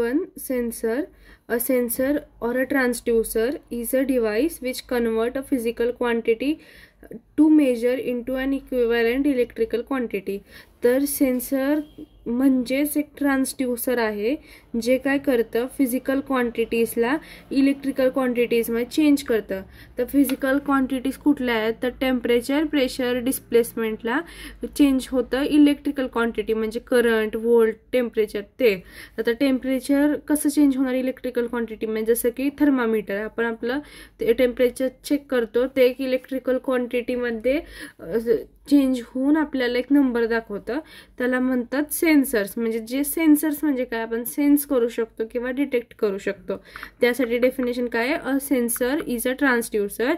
one sensor. A sensor or a transducer is a device which convert a physical quantity to measure into an equivalent electrical quantity. तर sensor म्हणजेच एक transducer आहे जे काय करतं, physical क्वांटिटीजला electrical क्वांटिटीजमध्ये change करतं. तर फिजिकल क्वांटिटीज कुठल्या आहेत, तर टेम्परेचर, प्रेशर, डिस्प्लेसमेंटला चेंज होतं इलेक्ट्रिकल क्वांटिटी म्हणजे करंट, व्होल्ट, टेम्परेचर. ते आता टेम्परेचर कसं चेंज होणार इलेक्ट्रिकल क्वांटिटी म्हणजे जसं की थर्मामीटर, आपण आपलं ते टेम्परेचर चेक करतो, ते एक इलेक्ट्रिकल क्वांटिटीमध्ये चेंज होऊन आपल्याला एक नंबर दाखवतं, त्याला म्हणतात सेन्सर्स. म्हणजे जे सेन्सर्स म्हणजे काय, आपण सेन्स करू शकतो किंवा डिटेक्ट करू शकतो. त्यासाठी डेफिनेशन काय आहे, a sensor is a transducer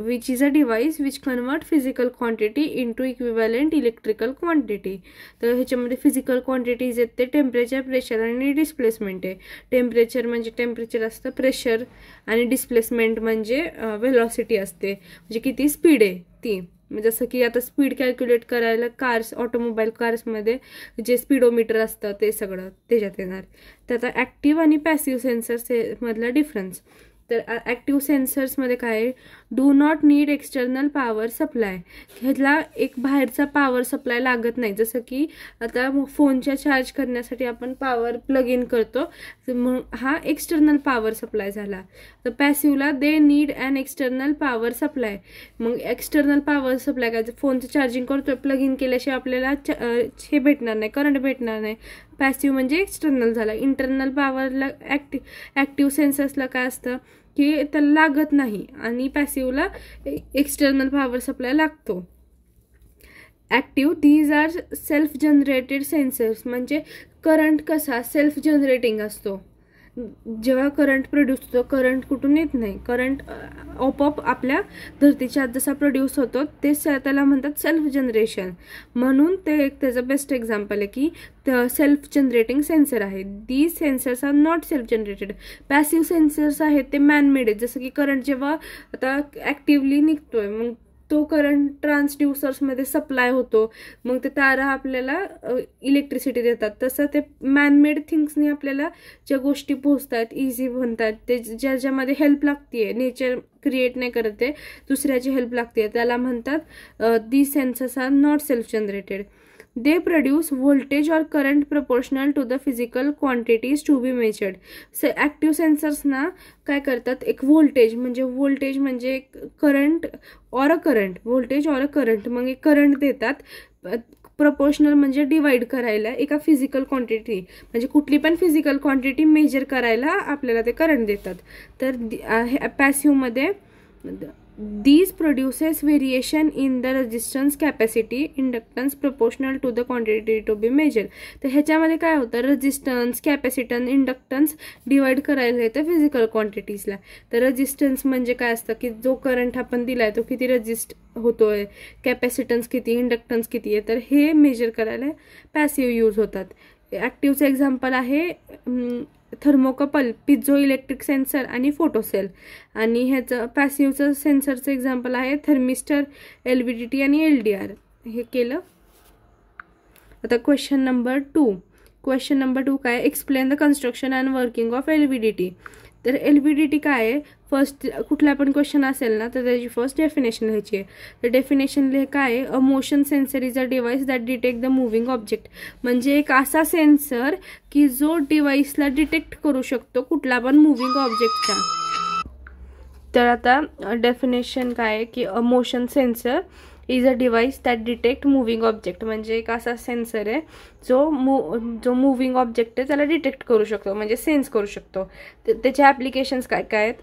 which is a device which convert physical quantity into equivalent electrical quantity. तर ह्याच्यामध्ये फिजिकल क्वांटिटीज आहेत ते टेम्परेचर, प्रेशर आणि डिस्प्लेसमेंट आहे. टेम्परेचर म्हणजे टेम्परेचर असतं, प्रेशर आणि डिस्प्लेसमेंट म्हणजे वेलॉसिटी असते, म्हणजे किती स्पीड आहे ती. जसं की आता स्पीड कॅल्क्युलेट करायला कार्स, ऑटोमोबाईल कार्समध्ये जे स्पीडोमीटर असतं ते सगळं त्याच्यात येणार. तर आता ॲक्टिव्ह आणि पॅसिव्ह सेन्सर्स मधला डिफरन्स. तर ॲक्टिव्ह सेन्सर्समध्ये काय, do not need external power supply. ह्याला एक बाहेरचा पॉवर सप्लाय लागत नाही. जसं की आता फोनच्या चार्ज करण्यासाठी आपण पॉवर प्लग इन करतो, मग हा एक्सटर्नल पॉवर सप्लाय झाला. तर पॅसिव्हला they need an external power supply. मग एक्सटर्नल पॉवर सप्लाय काय, फोनचं चार्जिंग करतो, प्लग इन केल्याशिवाय आपल्याला हे भेटणार नाही, करंट भेटणार नाही. पॅसिव्ह म्हणजे एक्सटर्नल झाला. इंटरनल पॉवरला ॲक्टिव्ह सेन्सर्सला काय असतं की त्याला लागत नाही आणि पॅसिव्हला एक्सटर्नल पॉवर सप्लाय लागतो. Active these are self generated sensors. म्हणजे करंट कसा सेल्फ जनरेटिंग असतो, जेव्हा करंट प्रोड्यूस होतो, करंट कुठून येत नाही, करंट आपोआप आपल्या धरतीच्या आत जसा प्रोड्यूस होतो ते त्याला म्हणतात सेल्फ जनरेशन. म्हणून ते एक त्याचं बेस्ट एक्झाम्पल आहे की सेल्फ जनरेटिंग सेन्सर आहे. The sensors are not self generated. Passive sensors आहेत ते मॅनमेड आहेत. जसं की करंट जेव्हा आता ॲक्टिव्हली निघतोय, मग तो करंट ट्रान्सड्यूसर्समध्ये सप्लाय होतो, मग ते तारा आपल्याला इलेक्ट्रिसिटी देतात. तसं ते मॅनमेड थिंग्सनी आपल्याला ज्या गोष्टी पोहोचतात, इझी बनतात, ते ज्याच्यामध्ये हेल्प लागते, नेचर क्रिएट नाही करत आहे, दुसऱ्याची हेल्प लागते, त्याला म्हणतात the sensors are not self generated. They produce voltage or current proportional to the physical quantities to be measured. Active सेन्सर्सना काय करतात, एक व्होल्टेज म्हणजे current or a current, voltage or a current, मग एक करंट देतात. प्रपोर्शनल म्हणजे divide करायला एका फिजिकल क्वांटिटी, म्हणजे कुठली पण फिजिकल क्वांटिटी मेजर करायला आपल्याला ते करंट देतात. तर पॅसिव्हमध्ये these produces variation in the resistance, capacity, inductance proportional to the quantity to be measured. तर ह्याच्यामध्ये काय होतं, रेजिस्टन्स, कॅपॅसिटन्स, इंडक्टन्स डिवाइड करायला येतं फिजिकल क्वांटिटीजला. तर रेजिस्टन्स म्हणजे काय असतं की जो करंट आपण दिलाय तो किती रेजिस्ट होतोय, कॅपॅसिटन्स किती, इंडक्टन्स किती आहे, तर हे मेजर करायला पॅसिव्ह यूज होतात. ॲक्टिव्हचं एक्झाम्पल आहे थर्मोकपल, पिझो इलेक्ट्रिक सेन्सर आणि फोटोसेल. आणि ह्याचं पॅसिव्हचं सेन्सरचं एक्झाम्पल आहे थर्मिस्टर, LVDT आणि LDR. हे केलं. आता क्वेश्चन नंबर 2 काय, explain the construction and working of LVDT. तर LVDT काय आहे, फर्स्ट कुठला पण क्वेश्चन असेल ना तर त्याची फर्स्ट डेफिनेशन लिहायची आहे. तर डेफिनेशन काय आहे, a motion sensor is a device that detect the moving object. म्हणजे एक असा सेन्सर की जो डिव्हाइसला डिटेक्ट करू शकतो कुठला पण मुव्हिंग ऑब्जेक्टचा. तर आता डेफिनेशन काय आहे की a motion sensor is a device that detect moving object. म्हणजे एक असा सेन्सर आहे जो मुव्हिंग ऑब्जेक्ट आहे त्याला डिटेक्ट करू शकतो, म्हणजे सेन्स करू शकतो. त्याचे ॲप्लिकेशन्स काय काय आहेत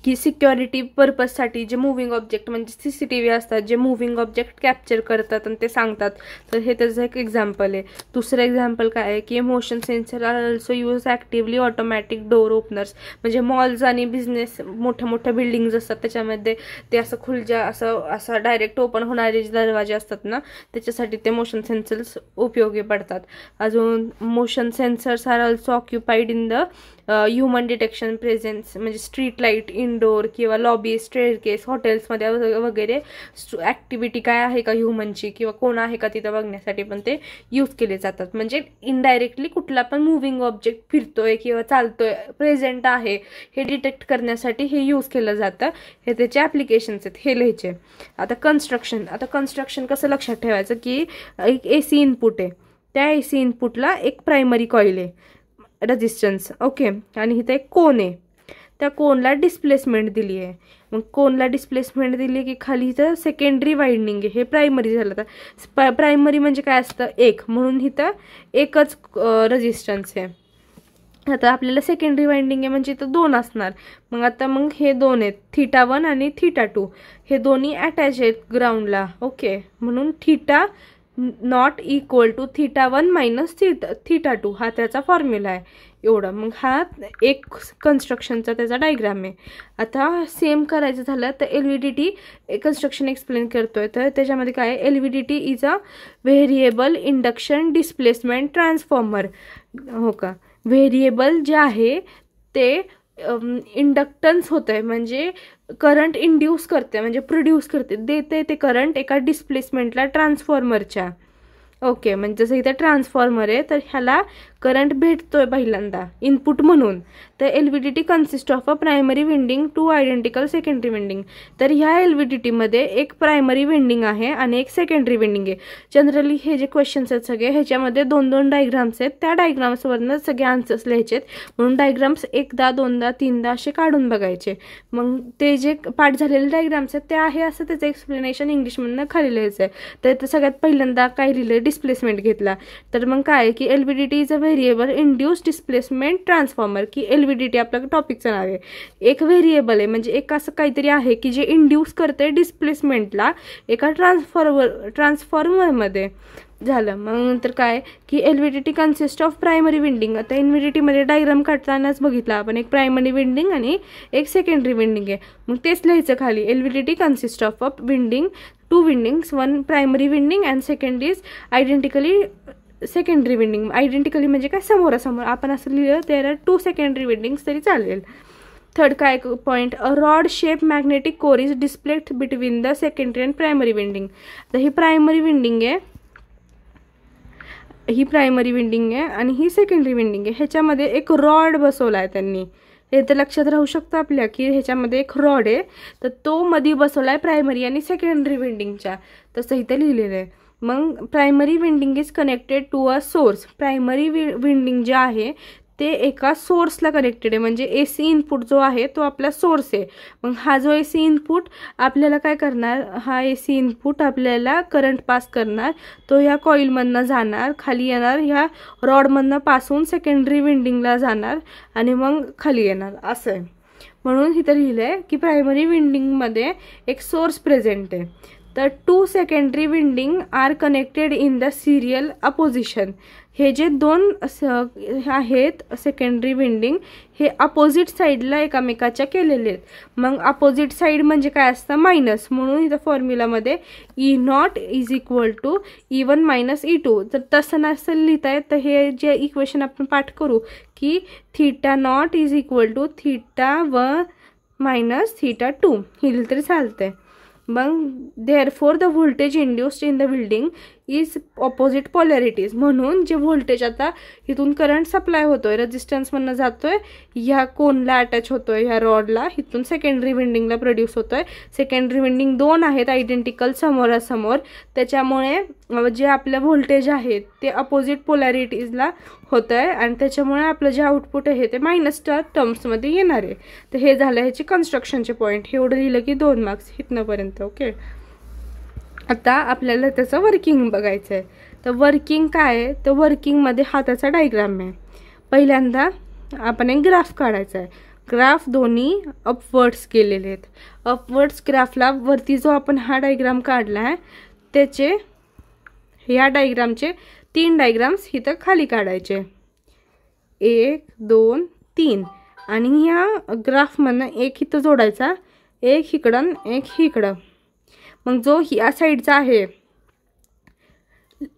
की सिक्युरिटी पर्पजसाठी जे मुव्हिंग ऑब्जेक्ट म्हणजे CCTV असतात, जे मुव्हिंग ऑब्जेक्ट कॅप्चर करतात आणि ते सांगतात, तर हे त्याचं एक एक्झाम्पल आहे. दुसरं एक्झाम्पल काय आहे की motion sensor are also use actively automatic door openers. म्हणजे मॉल्स आणि बिझनेस, मोठ्या बिल्डिंग्स असतात त्याच्यामध्ये ते असं खुलजा असं डायरेक्ट ओपन होणारे दरवाजे असतात ना, त्याच्यासाठी ते मोशन सेन्सर्स उपयोगी पडतात. अजून motion sensors are also occupied in the human detection presence. म्हणजे स्ट्रीट लाईट स्ट्रीट, इनडोर किंवा लॉबी, स्टेअरकेस, हॉटेल्समध्ये वगैरे ॲक्टिव्हिटी काय आहे का ह्युमनची किंवा कोण आहे का तिथं बघण्यासाठी पण ते यूज केले जातात. म्हणजे इनडायरेक्टली कुठला पण मुव्हिंग ऑब्जेक्ट फिरतोय किंवा चालतोय, प्रेझेंट आहे हे डिटेक्ट करण्यासाठी हे यूज केलं जातं. हे त्याचे ॲप्लिकेशन्स आहेत, हे लिहायचे. आता कन्स्ट्रक्शन कसं लक्षात ठेवायचं की एक AC इनपुट आहे, त्या AC इनपुटला एक प्रायमरी कॉईल आहे, रेजिस्टन्स, ओके, आणि इथं एक कोन आहे, त्या कोनला डिस्प्लेसमेंट दिली आहे. मग कोनला डिस्प्लेसमेंट दिली की खाली इथं सेकंडरी वाइंडिंग आहे, हे प्रायमरी झालं. तर प्रायमरी म्हणजे काय असतं, एक, म्हणून इथं एकच रेजिस्टन्स आहे. आता आपल्याला सेकंडरी वाइंडिंग आहे म्हणजे इथं 2 असणार. मग हे 2 आहेत, θ1 आणि θ2, हे दोन्ही अटॅच आहेत ग्राउंडला, ओके, म्हणून θ नॉट इक्वल टू θ1 मायनस θ2 हा त्याचा फॉर्म्युला आहे एवढं. मग हा एक कन्स्ट्रक्शनचा त्याचा डायग्राम आहे. आता सेम करायचं झालं तर LVDT कन्स्ट्रक्शन एक्सप्लेन करतोय, तर त्याच्यामध्ये काय आहे, LVDT is a variable induction displacement transformer. हो का, व्हेरिएबल जे आहे ते इंडक्टन्स होतं आहे, म्हणजे करंट इंड्यूस करते, म्हणजे प्रोड्यूस करते, देते ते करंट एका डिस्प्लेसमेंटला ट्रान्सफॉर्मरच्या, ओके. म्हणजे जसं इथं ट्रान्सफॉर्मर आहे तर ह्याला करंट भेटतोय पहिल्यांदा इनपुट म्हणून. तर LVDT consist of a primary winding, 2 identical secondary winding. तर ह्या LVDTमध्ये एक प्रायमरी विंडिंग आहे आणि एक सेकंडरी विंडिंग आहे. जनरली हे जे क्वेश्चन्स आहेत सगळे ह्याच्यामध्ये 2-2 डायग्राम्स आहेत, त्या डायग्राम्सवरनं सगळे आन्सर्स लिहायचे आहेत. म्हणून डायग्राम्स 1दा 2दा 3दा असे काढून बघायचे. मग ते जे पाठ झालेले डायग्राम्स आहेत ते आहे असं त्याचं एक्सप्लेनेशन इंग्लिशमधनं खाली लिहायचं आहे. तर ते सगळ्यात पहिल्यांदा काय लिहिलं, डिस्प्लेसमेंट घेतला. तर मग काय की LVDT is a variable induce displacement transformer, की LVDT आपलं टॉपिकचं नाव आहे. एक व्हेरिएबल आहे म्हणजे एक असं काहीतरी आहे की जे इंड्यूस करते डिस्प्लेसमेंटला एका ट्रान्सफॉर्मरमध्ये. झालं. मग नंतर काय की LVDT consist of primary winding. आता LVDTमध्ये डायग्राम काढतानाच बघितला आपण, एक प्रायमरी विंडिंग आणि एक सेकंडरी विंडिंग आहे. मग तेच लिहायचं खाली, LVDT consist of winding, 2 windings, 1 primary winding and second is identically secondary winding. Identically म्हणजे काय, समोरासमोर. आपण असं लिहिलं देअर आर 2 सेकंडरी विंडिंग्स तरी चालेल. थर्ड काय point, a rod shape magnetic core is displayed between the secondary and primary winding. तर ही प्रायमरी विंडिंग आहे, ही प्रायमरी विंडिंग आहे आणि ही सेकंडरी विंडिंग आहे. ह्याच्यामध्ये एक रॉड बसवला आहे त्यांनी, हे तर लक्षात राहू शकतं आपल्या की ह्याच्यामध्ये एक रॉड आहे, तर तो मध्ये बसवला आहे प्रायमरी आणि सेकंडरी विंडिंगच्या, तसं इथं लिहिलेलं आहे. मग primary winding is connected to a source. Primary winding जे आहे ते एका सोर्सला कनेक्टेड आहे, म्हणजे AC इनपुट जो आहे तो आपला सोर्स आहे. मग हा जो AC इनपुट आपल्याला काय करणार, हा AC इनपुट आपल्याला करंट पास करणार, तो ह्या कॉईलमधनं जाणार, खाली येणार, ह्या रॉडमधनं पासून सेकंडरी विंडिंगला जाणार आणि मग खाली येणार, असं आहे. म्हणून इथं लिहिलं आहे की प्रायमरी विंडिंगमध्ये एक सोर्स प्रेझेंट आहे. तर 2 secondary winding are connected in the serial opposition. हे जे 2 आहेत सेकंडरी विंडिंग, हे अपोजिट साईडला एकामेकाच्या केलेले आहेत. मग अपोजिट साईड म्हणजे काय असतं, मायनस. म्हणून इथं फॉर्म्युलामध्ये E0 is equal to E1 minus E2. तर तसं नसेल लिहिता येत तर हे जे इक्वेशन आपण पाठ करू की θ0 इज इक्वल टू θ1 मायनस θ2 हे लिहिलं तरी चालतंय. मग therefore the voltage induced in the building is opposite polarities. म्हणून जे व्होल्टेज आता इथून करंट सप्लाय होतोय, रेजिस्टन्समधनं जातोय, ह्या कोनला अटॅच होतोय, ह्या रॉडला, इथून सेकंडरी विंडिंगला प्रोड्यूस होतोय. सेकंडरी विंडिंग 2 आहेत आयडेंटिकल समोरासमोर, त्याच्यामुळे जे आपलं व्होल्टेज आहे ते अपोजिट पोलॅरिटीजला होतं आहे आणि त्याच्यामुळे आपलं जे आउटपुट आहे ते मायनस टर्म्समध्ये येणार आहे. तर हे झालं ह्याचे कन्स्ट्रक्शनचे पॉईंट. हे एवढं लिहिलं की 2 मार्क्स इथनंपर्यंत, ओके. आता आपल्याला त्याचं वर्किंग बघायचं आहे. तर वर्किंग काय आहे, तर वर्किंगमध्ये हा त्याचा डायग्राम आहे. पहिल्यांदा आपण एक ग्राफ काढायचा आहे. ग्राफ दोन्ही अपवर्ड्स केलेले आहेत. अपवर्ड्स ग्राफला वरती जो आपण हा डायग्राम काढला आहे त्याचे, ह्या डायग्रामचे 3 डायग्राम्स इथं खाली काढायचे, 1 2 3, आणि ह्या ग्राफमधनं एक इथं जोडायचा, एक इकडं एक इकडं. मग जो ह्या साईडचा आहे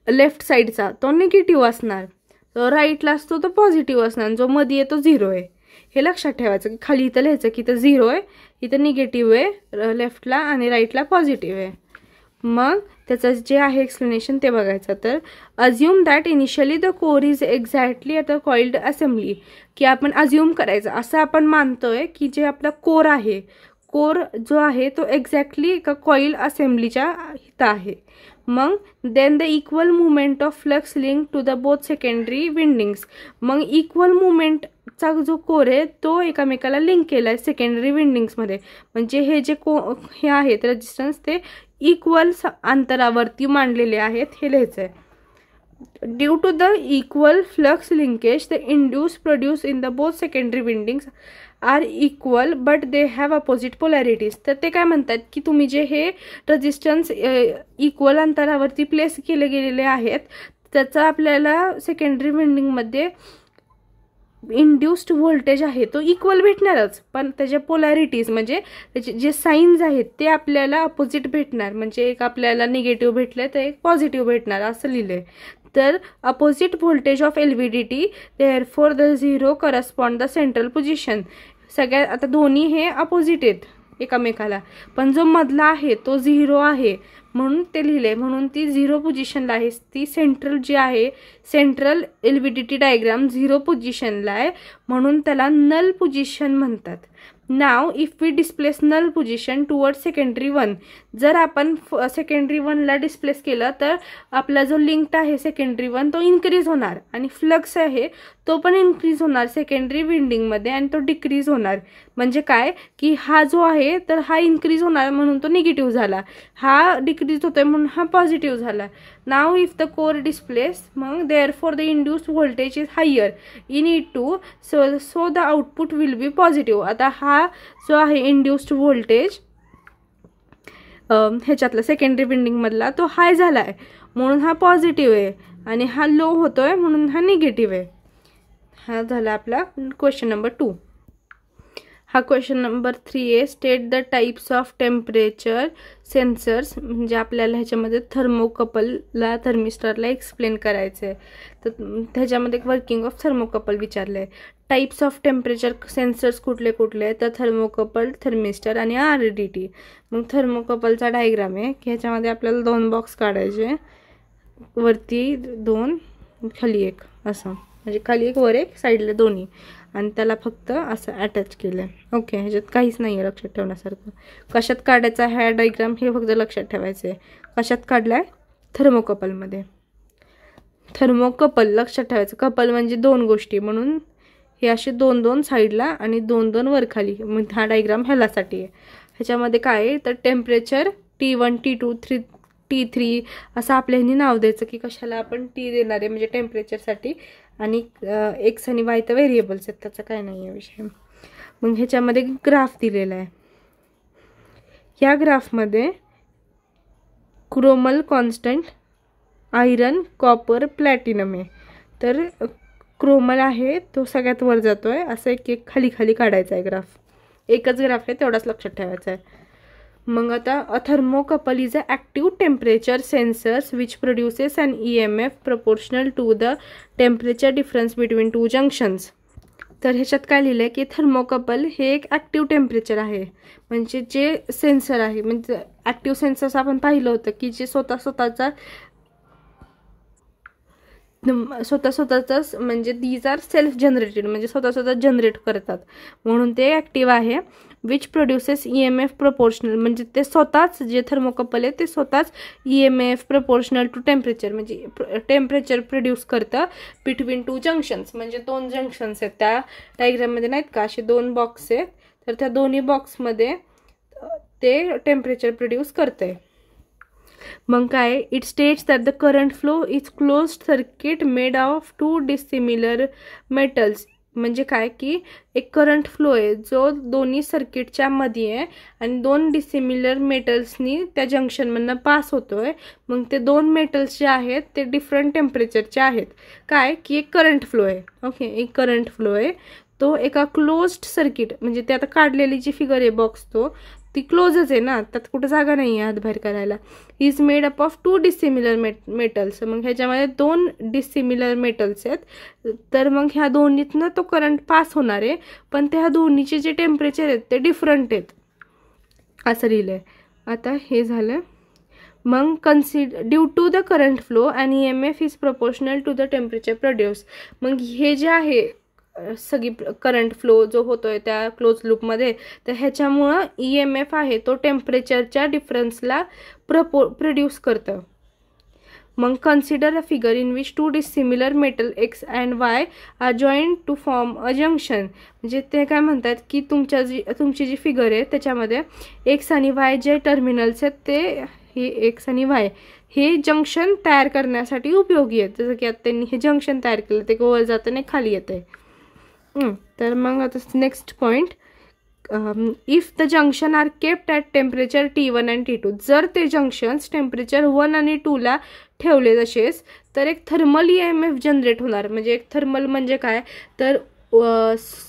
लेफ्ट साईडचा तो निगेटिव्ह असणार, जो राईटला असतो तो पॉझिटिव्ह असणार, जो मध्ये आहे तो 0 आहे. हे लक्षात ठेवायचं की खाली इथं लिहायचं की इथं 0 आहे, इथं निगेटिव्ह आहे लेफ्टला आणि राईटला पॉझिटिव्ह आहे. मग त्याचं जे आहे एक्सप्लेनेशन ते बघायचं. तर assume that initially the core is exactly at the coiled assembly, की आपण अज्युम करायचं असं आपण मानतोय की जे आपला कोर आहे, कोर जो आहे तो एक्झॅक्टली एका कॉईल असेंब्लीच्या इथं आहे. मग then the equal movement of flux link to the both secondary windings. मग इक्वल मुवमेंटचा जो कोर आहे तो एकामेकाला लिंक केला आहे सेकंडरी विंडिंग्समध्ये. म्हणजे हे जे हे आहेत रेजिस्टन्स ते इक्वल अंतरावरती मांडलेले आहेत हे लिहायचं आहे. Due to the equal flux linkage the induce produce in the both secondary windings are equal but they have opposite polarities. तर ते काय म्हणतात की तुम्ही जे हे रेजिस्टन्स इक्वल अंतरावरती प्लेस केले गेलेले आहेत त्याचा आपल्याला सेकंडरी विंडिंगमध्ये इंड्यूस्ड व्होल्टेज आहे तो इक्वल भेटणारच, पण त्याच्या पोलॅरिटीज म्हणजे त्याचे जे साईन्स आहेत ते आपल्याला अपोजिट भेटणार. म्हणजे एक आपल्याला निगेटिव्ह भेटले तर एक पॉझिटिव्ह भेटणार असं लिहिलंय. तर opposite voltage of LVDT therefore the 0 correspond the central position. सगळ्यात आता दोन्ही हे अपोजिट आहेत एकामेकाला, पण जो मधला आहे तो 0 आहे म्हणून ते लिहिले, म्हणून ती 0 पोझिशनला आहे. ती सेंट्रल जी आहे सेंट्रल LVDT डायग्राम 0 पोझिशनला आहे म्हणून त्याला नल पोझिशन म्हणतात. Now if we displace null position toward secondary 1, जर आपण सेकंडरी 1ला डिस्प्लेस केलं तर आपला जो लिंक्ड आहे सेकंडरी 1 तो इन्क्रीज होणार आणि फ्लक्स आहे तो पण इन्क्रीज होणार सेकंडरी विंडिंगमध्ये आणि तो डिक्रीज होणार. म्हणजे काय की हा जो आहे तर हा इन्क्रीज होणार म्हणून तो निगेटिव्ह झाला, हा डिक्रीज होतोय म्हणून हा पॉझिटिव्ह झाला. Now if the core displace मग therefore the induced voltage is higher in it to so the output will be positive. आता हा जो आहे इंड्यूस्ड व्होल्टेज ह्याच्यातला सेकंडरी विंडिंगमधला तो हाय झाला आहे म्हणून हा पॉझिटिव्ह आहे आणि हा लो होतोय म्हणून हा निगेटिव्ह आहे. हा झाला आपला क्वेश्चन नंबर 2. हा क्वेश्चन नंबर 3 आहे. State the types of temperature sensors. म्हणजे आपल्याला ह्याच्यामध्ये थर्मोकपलला थर्मिस्टरला एक्सप्लेन करायचं आहे. तर ह्याच्यामध्ये वर्किंग ऑफ थर्मोकपल विचारलं आहे. टाइप्स ऑफ टेम्परेचर सेन्सर्स कुठले कुठले तर थर्मोकपल, थर्मिस्टर आणि RDT. मग थर्मोकपलचा डायग्राम आहे की ह्याच्यामध्ये आपल्याला 2 बॉक्स काढायचे, वरती 2 खाली 1 असं, म्हणजे खाली 1 वर 1 साईडला दोन्ही, आणि त्याला फक्त असं अटॅच केलं आहे. ओके, ह्याच्यात काहीच नाही आहे लक्षात ठेवण्यासारखं. कशात काढायचा हा डायग्राम हे फक्त लक्षात ठेवायचं आहे. कशात काढला आहे? थर्मोकपलमध्ये. थर्मोकपल लक्षात ठेवायचं, कपल म्हणजे 2 गोष्टी म्हणून हे असे 2-2 साईडला आणि 2-2 वर खाली. मग हा डायग्राम ह्यालासाठी आहे. ह्याच्यामध्ये काय आहे तर टेम्परेचर T1, T2, T3 असं आपल्यानी नाव द्यायचं की कशाला आपण T देणार आहे म्हणजे टेम्परेचरसाठी, आणि X आणि Y तर व्हेरिएबल्स आहेत त्याचा काय नाही आहे विषय. मग ह्याच्यामध्ये ग्राफ दिलेला आहे. या ग्राफमध्ये chromyl constant, iron, copper, platinum आहे. तर क्रोमल आहे तो सगळ्यात वर जातोय, असं एक खाली खाली काढायचा आहे ग्राफ. एकच ग्राफ आहे तेवढाच लक्षात ठेवायचा आहे. मग आता a thermocouple is a active temperature sensors which produces an EMF proportional to the temperature difference between 2 junctions. तर ह्याच्यात काय लिहिलं आहे की थर्मोकपल हे एक ॲक्टिव्ह टेम्परेचर आहे. म्हणजे जे सेन्सर आहे, म्हणजे ॲक्टिव्ह सेन्सर्स आपण पाहिलं होतं की जे स्वतःचाच म्हणजे दीज आर सेल्फ जनरेटेड, म्हणजे स्वतः जनरेट करतात म्हणून ते ॲक्टिव्ह आहे. विच प्रोड्युसेस EMF प्रोपोर्शनल, म्हणजे ते स्वतःच जे थर्मोकपल आहे ते स्वतःच EMF प्रोपोर्शनल टू टेम्परेचर, म्हणजे टेम्परेचर प्रोड्यूस करतं बिटवीन 2 जंक्शन्स. म्हणजे 2 जंक्शन्स आहेत त्या डायग्राममध्ये नाहीत का, असे 2 बॉक्स आहेत, तर त्या दोन्ही बॉक्समध्ये ते टेम्परेचर प्रोड्यूस करते. मग काय, it states that the current flow is closed circuit made of 2 dissimilar metals. म्हणजे काय की एक करंट फ्लो आहे जो दोन्ही सर्किटच्या मध्ये आहे आणि 2 डिसिमिलर मेटल्सनी त्या जंक्शनमधनं पास होतोय. मग ते 2 मेटल्स जे आहेत ते डिफरंट टेम्परेचरचे आहेत. काय की एक करंट फ्लो आहे. ओके, एक करंट फ्लो आहे तो एका क्लोज्ड सर्किट, म्हणजे ते आता काढलेली जी फिगर आहे बॉक्स ती क्लोजच आहे ना, त्यात कुठं जागा नाही आहे हातबाहेर करायला. Is made up of 2 dissimilar metals. मग ह्याच्यामध्ये 2 डिसिमिलर मेटल्स आहेत. तर मग ह्या दोन्हीतनं तो करंट पास होणार आहे, पण त्या दोन्हीचे जे टेम्परेचर आहेत ते डिफरंट आहेत असं लिहिलं आहे. आता हे झालं. मग due to the current flow and EMF is proportional to the temperature produce. मग हे जे आहे सगळी करंट फ्लो जो होतोय त्या क्लोज लूपमध्ये, तर ह्याच्यामुळं EMF आहे तो टेम्परेचरच्या डिफरन्सला प्रोड्यूस करतं. मग consider a figure in which 2 dissimilar metal X and Y are joint to form a junction. म्हणजे ते काय म्हणतात की तुमची जी फिगर आहे त्याच्यामध्ये X आणि Y जे टर्मिनल्स आहेत ते हे X आणि Y हे जंक्शन तयार करण्यासाठी उपयोगी आहेत. जसं की आता त्यांनी हे जंक्शन तयार केलं, ते वर जातं आणि खाली येतं आहे. तर मग आता next point, if the junction are kept at temperature T1 and T2. जर ते जंक्शन्स टेम्परेचर 1 आणि 2ला ठेवले तसेच, तर एक थर्मल EMF जनरेट होणार. म्हणजे एक थर्मल म्हणजे काय, तर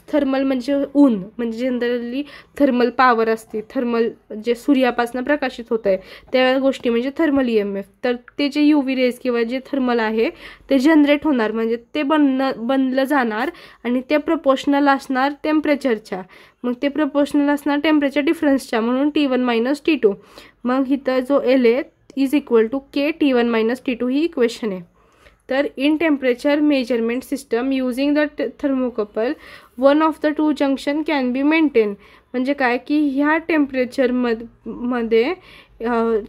थर्मल म्हणजे ऊन, म्हणजे जनरली थर्मल पॉवर असते, थर्मल जे सूर्यापासून प्रकाशित होत आहे त्या गोष्टी म्हणजे थर्मल EMF. तर ते जे UV रेज किंवा जे थर्मल आहे ते जनरेट होणार, म्हणजे ते बनलं जाणार आणि ते प्रपोर्शनल असणार टेम्परेचरच्या. मग ते प्रपोर्शनल असणार टेम्परेचर डिफरन्सच्या, म्हणून T1 - T2. मग इथं जो L आहे is equal to K T1 - T2 ही इक्वेशन आहे. तर in temperature measurement system using the thermocouple one of the 2 junction can be maintain. म्हणजे काय की ह्या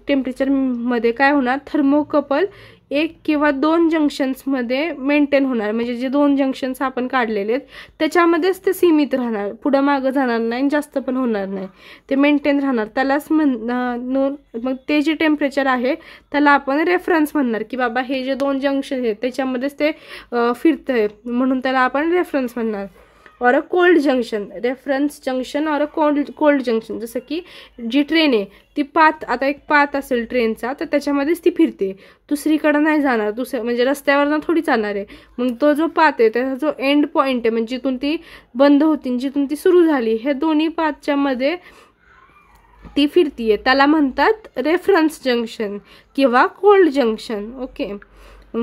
टेम्परेचरमध्ये काय होणार, थर्मोकपल 1 किंवा 2 जंक्शन्समध्ये मेंटेन होणार. म्हणजे जे 2 जंक्शन्स आपण काढलेले आहेत त्याच्यामध्येच ते सीमित राहणार, पुढं मागं जाणार नाही, जास्त पण होणार नाही, ते मेंटेन राहणार. त्यालाच मग ते जे टेम्परेचर आहे त्याला आपण रेफरन्स म्हणणार की बाबा हे जे 2 जंक्शन आहेत त्याच्यामध्येच ते फिरतंय, म्हणून त्याला आपण रेफरन्स म्हणणार. और a cold junction, reference junction और अ कोल्ड जंक्शन. जसं की जी ट्रेन आहे ती आता एक पाथ असेल ट्रेनचा, तर त्याच्यामध्येच ती फिरते, दुसरीकडं नाही जाणार, म्हणजे रस्त्यावरनं थोडी जाणार आहे. मग तो जो पाथ आहे त्याचा जो एंड पॉईंट आहे, म्हणजे जिथून ती बंद होती जिथून ती सुरू झाली, हे दोन्ही पाथच्या मध्ये ती फिरतीये, त्याला म्हणतात रेफरन्स जंक्शन किंवा कोल्ड जंक्शन. ओके,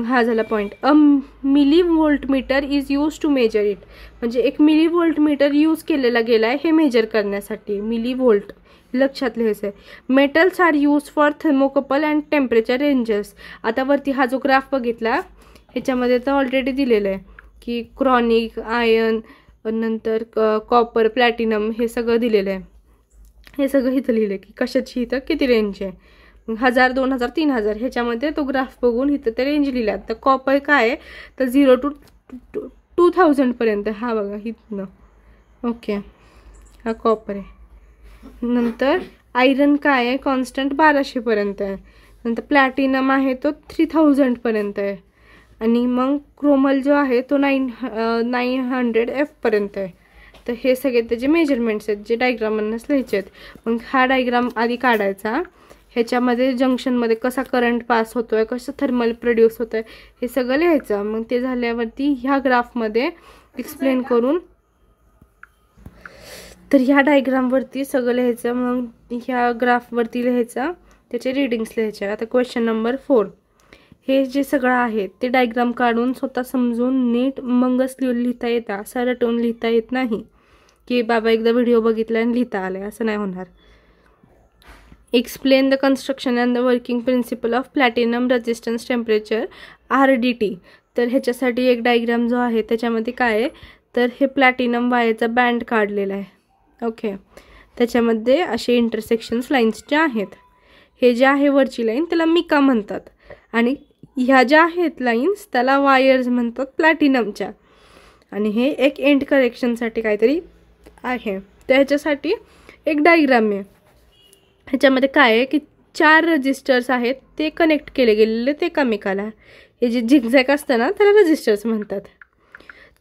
हा झाला point. A millivolt meter is use to measure it. म्हणजे एक मिलीव्होल्ट मीटर यूज केलेला गेला आहे हे मेजर करण्यासाठी. मिलीव्होल्ट लक्षात लिहायचं आहे. Metals are use for thermocouple and temperature rangers. आता वरती हा जो ग्राफ बघितला ह्याच्यामध्ये तर ऑलरेडी दिलेलं आहे की क्रॉनिक, आयर्न, नंतर कॉपर, प्लॅटिनम हे सगळं दिलेलं आहे. हे सगळं इथं लिहिलं की कशाची इथं किती रेंज आहे. 1000, 2000, 3000 ह्याच्यामध्ये तो ग्राफ बघून इथं ते रेंज लिहिल्या. तर कॉपर काय आहे तर 0 to 2000 पर्यंत. हा बघा इथनं. ओके, हा कॉपर आहे. नंतर आयरन काय आहे कॉन्स्टंट 1200 पर्यंत आहे. नंतर प्लॅटिनम आहे तो 3000 पर्यंत आहे. आणि मग क्रोमल जो आहे तो 900F पर्यंत आहे. तर हे सगळे त्याचे मेजरमेंट्स आहेत जे डायग्राममधूनच लिहायचे आहेत. मग हा डायग्राम आधी काढायचा, ह्याच्यामध्ये जंक्शनमध्ये कसा करंट पास होतोय, कसं थर्मल प्रोड्यूस होतोय हे सगळं लिहायचं. मग ते झाल्यावरती ह्या ग्राफमध्ये एक्सप्लेन करून तर ह्या डायग्रामवरती सगळं लिहायचं. मग ह्या ग्राफवरती लिहायचं, त्याचे रीडिंग्स लिहायचे. आता क्वेश्चन नंबर 4, हे जे सगळं आहे ते डायग्राम काढून स्वतः समजून नीट मंगच लिहिता येतं, असं रटवून लिहिता येत नाही की बाबा एकदा व्हिडिओ बघितला आणि लिहिता आलाय, असं नाही होणार. Explain the construction and the working principle of platinum resistance temperature RDT. तर ह्याच्यासाठी एक डायग्राम जो आहे त्याच्यामध्ये काय आहे तर हे प्लॅटिनम वायरचा बँड काढलेला आहे. ओके, त्याच्यामध्ये असे इंटरसेक्शन्स लाईन्स ज्या आहेत, हे जे आहे वरची लाईन त्याला मिका म्हणतात आणि ह्या ज्या आहेत लाईन्स त्याला वायर्स म्हणतात प्लॅटिनमच्या. आणि हे एक एंड करेक्शनसाठी काहीतरी आहे. तर ह्याच्यासाठी एक डायग्राम आहे. ह्याच्यामध्ये काय आहे की 4 रजिस्टर्स आहेत ते कनेक्ट केले गेलेले ते एकामेकाला. हे जे झिगझॅग असतं ना त्याला रजिस्टर्स म्हणतात.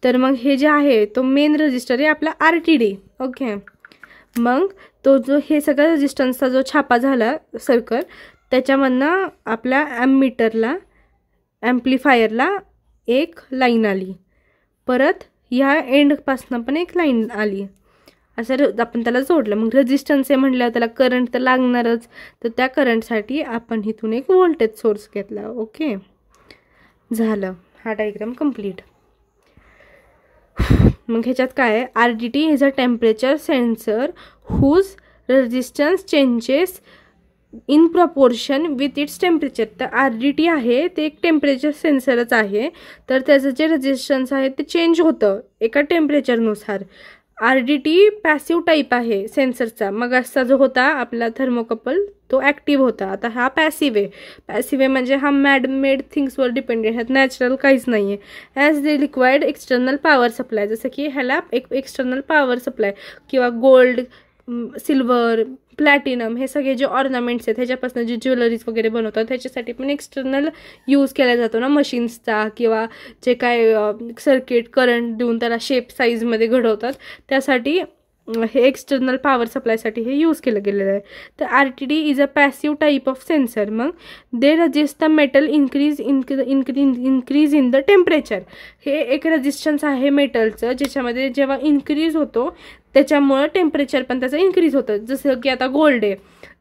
तर मग हे जे आहे तो मेन रजिस्टर आहे आपला RTD. ओके, मग तो जो हे सगळ्या रेजिस्टन्सचा जो छापा झाला सर्कल त्याच्यामधनं आपल्या ॲम्प्लिफायरला एक लाईन आली. परत ह्या एंडपासनं पण एक लाईन आली असं आपण त्याला जोडलं. मग रेजिस्टन्स आहे म्हटल्यावर त्याला करंट तर लागणारच, तर त्या करंटसाठी आपण इथून एक व्होल्टेज सोर्स घेतला. ओके, झालं, हा डायग्राम कंप्लीट. मग ह्याच्यात काय आहे, RDT is a temperature sensor whose resistance changes in proportion with its temperature. तर RDT आहे ते एक टेम्परेचर सेन्सरच आहे, तर त्याचं जे रेजिस्टन्स आहे ते चेंज होतं एका टेम्परेचरनुसार. RDT पॅसिव्ह टाईप आहे सेन्सरचा. मग असा जो होता आपला थर्मोकपल तो ॲक्टिव्ह होता, आता हा पॅसिव्ह आहे. पॅसिव्ह आहे म्हणजे हा मेड थिंग्सवर डिपेंडेंट, ह्यात नॅचरल काहीच नाही आहे. As they required external power supply, जसं की ह्याला एक एक्सटर्नल पॉवर सप्लाय किंवा गोल्ड, सिल्वर, प्लॅटिनम हे सगळे जे ऑर्नामेंट्स आहेत ह्याच्यापासून जे ज्वेलरीज वगैरे बनवतात ह्याच्यासाठी पण एक्सटर्नल यूज केला जातो ना मशीन्सचा, किंवा जे काय सर्किट करंट देऊन त्याला शेप साईजमध्ये घडवतात त्यासाठी हे एक्सटर्नल पॉवर सप्लायसाठी हे यूज केलं गेलेलं आहे. तर RTD is a passive type of sensor. मग they resist the metal increase in the temperature. हे एक रजिस्टन्स आहे मेटलचं ज्याच्यामध्ये जेव्हा इन्क्रीज होतो त्याच्यामुळं टेम्परेचर पण त्याचं इन्क्रीज होतं. जसं की आता गोल्ड आहे,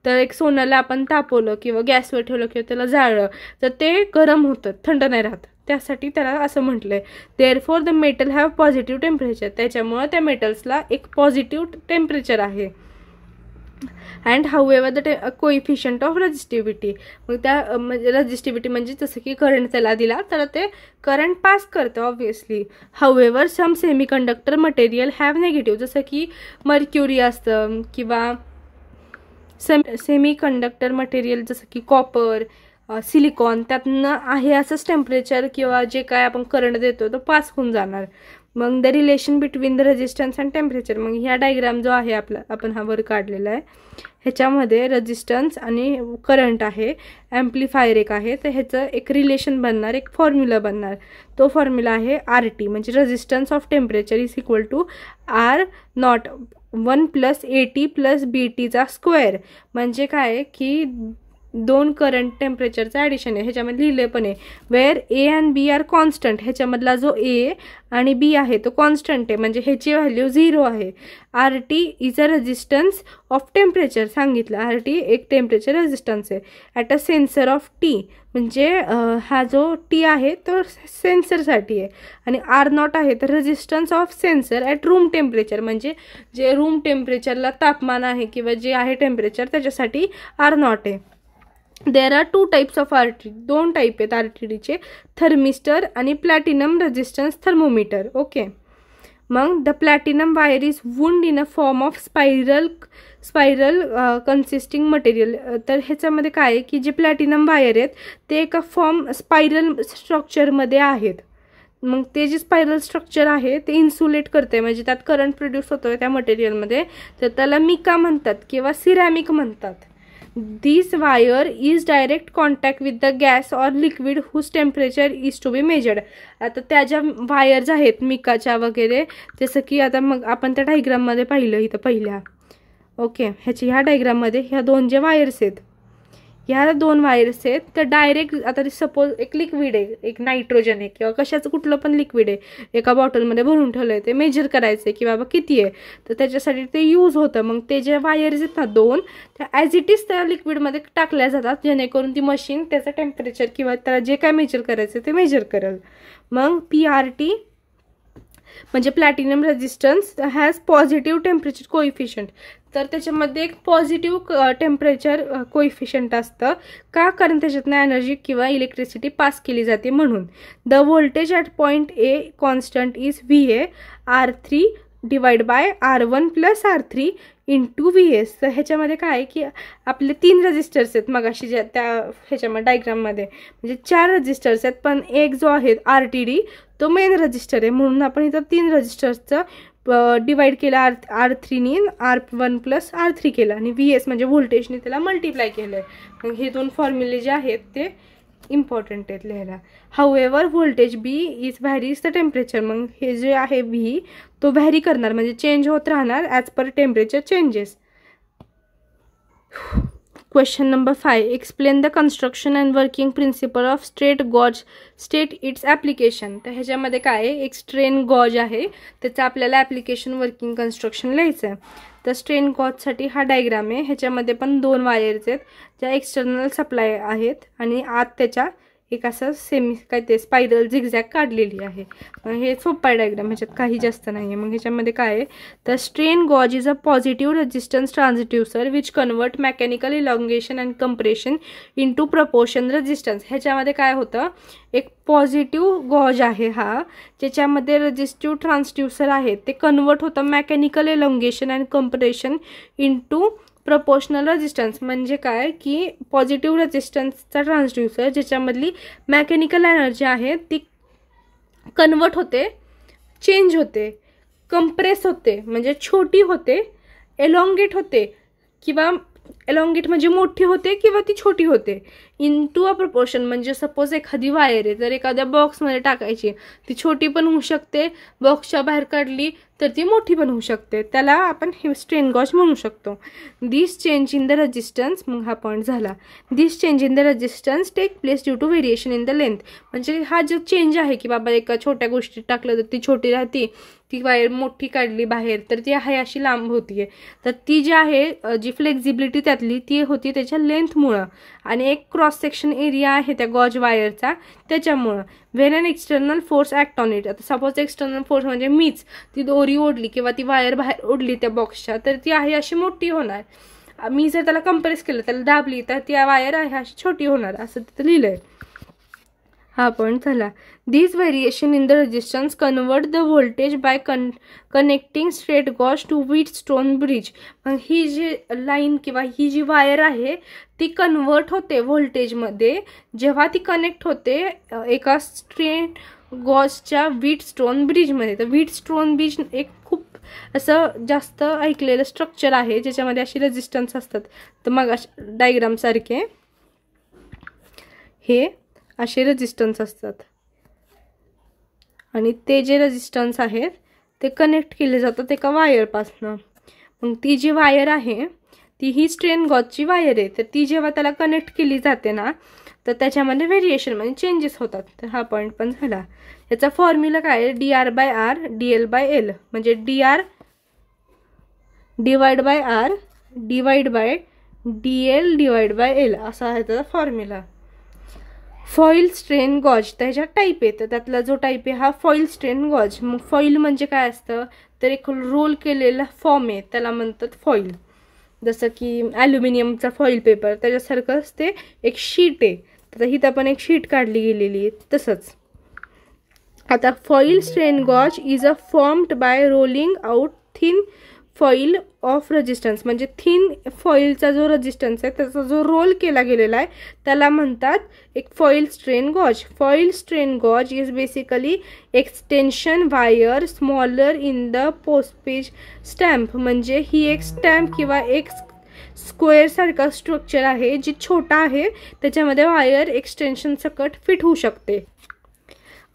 तर एक सोन्याला आपण तापवलं किंवा गॅसवर ठेवलं किंवा त्याला जाळलं तर ते गरम होतं, थंड नाही राहत, त्यासाठी त्याला असं म्हटलंय. Therefore the metal have positive temperature, त्याच्यामुळं त्या मेटल्सला एक पॉझिटिव्ह टेम्परेचर आहे. अँड हाऊएव्हर द कोइफिशियंट ऑफ रजिस्टिव्हिटी, मग त्या म्हणजे रजिस्टिव्हिटी म्हणजे जसं की करंट त्याला दिला तर ते करंट पास करतं obviously. However some semiconductor material have negative, जसं की मर्क्युरी असतं किंवा सेमीकंडक्टर मटेरियल जसं की कॉपर, सिलिकॉन, त्यातनं आहे असंच टेम्परेचर किंवा जे काय आपण करंट देतो तो पास होऊन जाणार. मग the relation between the resistance and temperature, मग ह्या डायग्राम जो आहे आपला आपण हा वर काढलेला आहे ह्याच्यामध्ये रेजिस्टन्स आणि करंट आहे, ॲम्प्लिफायर एक आहे, तर ह्याचं एक रिलेशन बनणार, एक फॉर्म्युला बनणार. तो फॉर्म्युला आहे RT म्हणजे resistance of temperature is equal to R0 1 + AT + BT square. म्हणजे काय की दोन करंट टेम्परेचरचं ॲडिशन आहे, ह्याच्यामध्ये लिहिले पण आहे. Where A and B are constant, ह्याच्यामधला जो A आणि B आहे तो कॉन्स्टंट आहे म्हणजे ह्याची व्हॅल्यू 0 आहे. RT is a resistance of temperature सांगितलं, RT एक टेम्परेचर रेजिस्टन्स आहे. At a sensor of T म्हणजे हा जो T आहे तो सेन्सरसाठी आहे, आणि R0 आहे तर resistance of sensor at room temperature म्हणजे जे रूम टेम्परेचरला तापमान आहे किंवा जे आहे टेम्परेचर त्याच्यासाठी R0 आहे. There are 2 types of RTD, 2 type आहेत RTDचे, थर्मिस्टर आणि प्लॅटिनम रेजिस्टन्स थर्मोमीटर. ओके, मग the platinum wire is wound in a form of spiral consisting material. तर ह्याच्यामध्ये काय आहे की जे प्लॅटिनम वायर आहेत ते एका स्पायरल स्ट्रक्चरमध्ये आहेत. मग ते जे स्पायरल स्ट्रक्चर आहे ते इन्सुलेट करते म्हणजे त्यात करंट प्रोड्यूस होतोय त्या मटेरियलमध्ये, तर त्याला मिका म्हणतात किंवा सिरॅमिक म्हणतात. This wire is direct contact with the gas or liquid whose temperature is to be measured. आता त्या ज्या वायर्स आहेत मिकाच्या वगैरे, जसं की आता मग आपण त्या डायग्राममध्ये पाहिलं इथं पहिल्या. ओके, ह्या डायग्राममध्ये ह्या 2 जे वायर्स आहेत, ह्या 2 वायर्स आहेत तर डायरेक्ट आता सपोज एक लिक्विड आहे, एक नायट्रोजन आहे किंवा कशाचं कुठलं पण लिक्विड आहे एका बॉटलमध्ये भरून ठेवलं आहे, ते मेजर करायचं आहे की बाबा किती आहे, तर त्याच्यासाठी ते यूज होतं. मग ते जे वायर्स आहेत ना 2 त्या ॲज इट इज त्या लिक्विडमध्ये टाकल्या जातात जेणेकरून ती मशीन त्याचं टेम्परेचर किंवा त्याला जे काय मेजर करायचं ते मेजर करेल. मग PRT म्हणजे platinum resistance has positive temperature coefficient, तर त्याच्यामध्ये एक पॉझिटिव्ह टेम्परेचर कोइफिशियंट असतं का, कारण त्याच्यातनं एनर्जी किंवा इलेक्ट्रिसिटी पास केली जाते म्हणून. The voltage at point A constant is VA R3 divide by R1 + R3 into VS. तर ह्याच्यामध्ये काय आहे की आपले 3 रजिस्टर्स आहेत मगाशी ज्या त्या ह्याच्यामध्ये डायग्राममध्ये, म्हणजे 4 रजिस्टर्स आहेत पण एक जो आहे RTD तो मेन रजिस्टर आहे, म्हणून आपण इथं 3 रजिस्टर्सचं डिवाइड केलं R3नी R1 + R3 केलं आणि VS म्हणजे व्होल्टेजने त्याला मल्टिप्लाय केलं आहे. मग हे 2 फॉर्म्युले जे आहेत ते इम्पॉर्टंट आहेत लिहायला. However voltage B is varies the temperature, मग हे जे आहे V तो व्हॅरी करणार म्हणजे चेंज होत राहणार as per temperature changes. Question number 5. Explain the construction and working principle of straight gauge. State its application. तर ह्याच्यामध्ये काय आहे, एक स्ट्रेन गॉज आहे, त्याचं आपल्याला ॲप्लिकेशन वर्किंग कन्स्ट्रक्शन लिहायचं आहे. तर स्ट्रेन गॉजसाठी हा डायग्राम आहे. ह्याच्यामध्ये पण 2 वायर्स आहेत ज्या एक्सटर्नल सप्लाय आहेत आणि आत त्याच्या एक असं सेमी काय ते स्पायरल झिगझॅग काढलेली आहे. हे सोपा डायग्राम, ह्याच्यात काही जास्त नाही आहे. मग ह्याच्यामध्ये काय आहे, तर strain gauge is a positive resistance transducer which convert mechanical elongation and compression into proportion resistance. ह्याच्यामध्ये काय होतं, एक पॉझिटिव्ह गॉज आहे हा, ज्याच्यामध्ये रेजिस्टिव्ह ट्रान्सड्यूसर आहे, ते कन्वर्ट होतं mechanical elongation and compression into proportional resistance. म्हणजे काय की पॉझिटिव्ह रेजिस्टन्सचा ट्रान्सड्यूसर ज्याच्यामधली मेकॅनिकल एनर्जी आहे ती कन्वर्ट होते, चेंज होते, कंप्रेस होते म्हणजे छोटी होते, एलॉंगेट होते किंवा एलॉंगेट म्हणजे मोठी होते किंवा ती छोटी होते इन टू अ प्रपोर्शन. म्हणजे सपोज एखादी वायर आहे तर एखाद्या बॉक्समध्ये टाकायची, ती छोटी पण होऊ शकते, बॉक्सच्या बाहेर काढली तर ती मोठी पण होऊ शकते, त्याला आपण हे स्ट्रेन गॉज म्हणू शकतो. This change in the resistance, मग हा पॉईंट झाला. This change in the resistance take place due to variation in the length. म्हणजे हा जो चेंज आहे की बाबा एका छोट्या गोष्टीत टाकलं तर ती छोटी राहते, ती वायर मोठी काढली बाहेर तर ती आहे अशी लांब होतीये. तर ती जी आहे जी फ्लेक्झिबिलिटी त्यातली ती होती त्याच्या लेंथमुळं आणि एक क्रॉस सेक्शन एरिया आहे त्या गॉज वायरचा त्याच्यामुळं. When an external force act on it. आता सपोज एक्सटर्नल फोर्स म्हणजे मीच ती दोरी ओढली किंवा ती वायर बाहेर ओढली त्या बॉक्सच्या तर ती आहे अशी मोठी होणार. मी जर त्याला कंप्रेस केलं, त्याला दाबली तर ती वायर आहे अशी छोटी होणार, असं तिथं लिहिलं आहे. हा पॉईंट झाला. This variation in the resistance convert the voltage by connecting straight gauge to Wheatstone bridge. मग ही जी लाईन किंवा ही जी वायर आहे ती कन्वर्ट होते व्होल्टेजमध्ये जेव्हा ती कनेक्ट होते एका स्ट्रेट गॉजच्या व्हीटस्टोन ब्रिजमध्ये. तर व्हीटस्टोन ब्रिज एक खूप असं जास्त ऐकलेलं स्ट्रक्चर आहे ज्याच्यामध्ये अशी रेजिस्टन्स असतात. तर मग डायग्रामसारखे हे असे रेजिस्टन्स असतात आणि ते जे रेजिस्टन्स आहेत ते कनेक्ट केले जातात एका वायरपासनं. मग ती जी वायर आहे ती ही स्ट्रेन गॉजची वायर आहे. तर ती जेव्हा त्याला कनेक्ट केली जाते ना तर त्याच्यामध्ये व्हेरिएशन म्हणजे चेंजेस होतात. तर हा पॉईंट पण झाला. याचा फॉर्म्युला काय आहे, DR/R DL/L. म्हणजे DR divide by R divide by DL divide by L असा आहे त्याचा फॉर्म्युला. फॉईल स्ट्रेन गॉज त्याच्या टाईप आहे, तर त्यातला जो टाईप आहे हा फॉईल स्ट्रेन गॉज. मग फॉईल म्हणजे काय असतं, तर एक रोल केलेला फॉर्म आहे त्याला म्हणतात फॉईल. जसं की ॲल्युमिनियमचा फॉईल पेपर त्याच्यासारखंच ते एक शीट आहे. तर इथं पण एक शीट काढली गेलेली आहे तसंच. आता foil strain gauge is a formed by rolling out thin foil of resistance. म्हणजे थिन फॉईलचा जो रेजिस्टन्स आहे त्याचा जो रोल केला गेलेला आहे त्याला म्हणतात एक foil strain gauge. Foil strain gauge is basically extension wire smaller in the postage stamp. म्हणजे ही एक स्टॅम्प किंवा एक स्क्वेअर सारखा स्ट्रक्चर आहे जी छोटा आहे, त्याच्यामध्ये वायर एक्सटेन्शन सकट फिट होऊ शकते.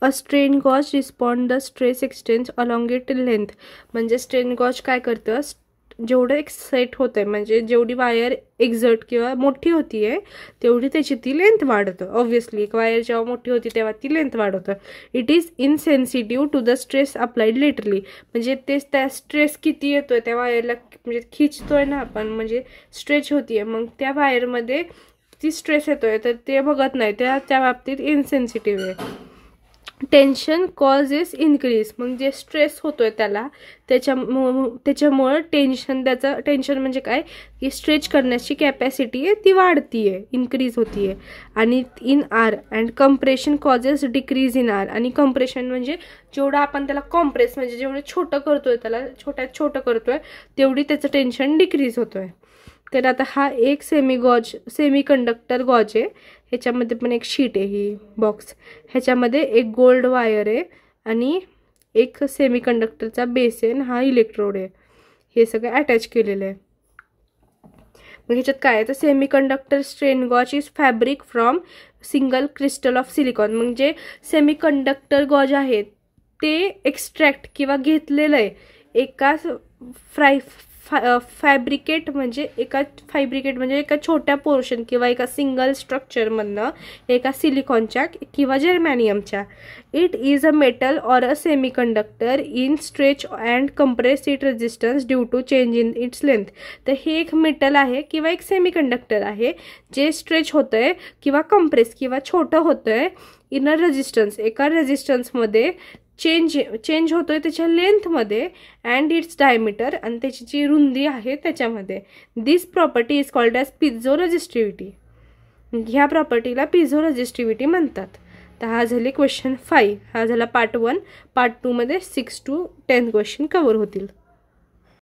A strain gauge respond the stress extends elongate length. म्हणजे स्ट्रेन गॉज काय करतं, जेवढं एक सेट होतं आहे म्हणजे जेवढी वायर एक्झर्ट किंवा मोठी होती आहे तेवढी त्याची ती लेंथ वाढतं. ऑब्व्हियसली एक वायर जेव्हा मोठी होती तेव्हा ती लेंथ वाढवतं. It is insensitive to the stress applied laterally. म्हणजे तेच त्या स्ट्रेस किती येतोय त्या वायरला, म्हणजे खिचतोय ना आपण, म्हणजे स्ट्रेच होतीये, मग त्या वायरमध्ये ती स्ट्रेस येतोय तर ते बघत नाही, त्या बाबतीत इनसेन्सिटिव्ह आहे. Tension causes increase. मग जे स्ट्रेस होतोय त्याला त्याच्यामुळं टेन्शन म्हणजे काय की स्ट्रेच करण्याची कॅपॅसिटी आहे ती वाढतीये, इन्क्रीज होतीये. आणि in R and compression causes decrease in R. आणि कंप्रेशन म्हणजे जेवढं आपण त्याला कॉम्प्रेस म्हणजे जेवढं छोटं करतोय त्याला छोटं करतोय तेवढी त्याचं टेन्शन डिक्रीज होतोय. तर आता हा एक सेमी कंडक्टर गॉज आहे. ह्याच्यामध्ये पण एक शीट आहे ही बॉक्स. ह्याच्यामध्ये एक गोल्ड वायर आहे आणि एक सेमी कंडक्टरचा बेस आहे, हा इलेक्ट्रोड आहे. हे सगळं अटॅच केलेलं आहे. मग ह्याच्यात काय आहे तर semiconductor strain gauge is fabric from single crystal of silicon. म्हणजे सेमी कंडक्टर गॉज आहे ते एक्स्ट्रॅक्ट किंवा घेतलेलं आहे एका फॅब्रिकेट म्हणजे एका छोट्या पोर्शन किंवा एका सिंगल स्ट्रक्चरमधनं एका सिलिकॉनच्या किंवा जर्मॅनियमच्या. It is a metal or a semiconductor in stretch and compress it resistance due to change in its length. तर हे एक मेटल आहे किंवा एक सेमीकंडक्टर आहे जे स्ट्रेच होतं आहे किंवा कंप्रेस किंवा छोटं होतं आहे इन अ रेजिस्टन्स, एका रेजिस्टन्समध्ये चेंज होतो आहे त्याच्या लेंथमध्ये अँड इट्स डायमीटर, आणि त्याची जी रुंदी आहे त्याच्यामध्ये. This property is called as piezo resistivity. ह्या प्रॉपर्टीला पिझो रेजिस्टिव्हिटी म्हणतात. तर हा झाले क्वेश्चन 5. हा झाला पार्ट 1. पार्ट 2 मध्ये 6 to 10 क्वेश्चन कव्हर होतील.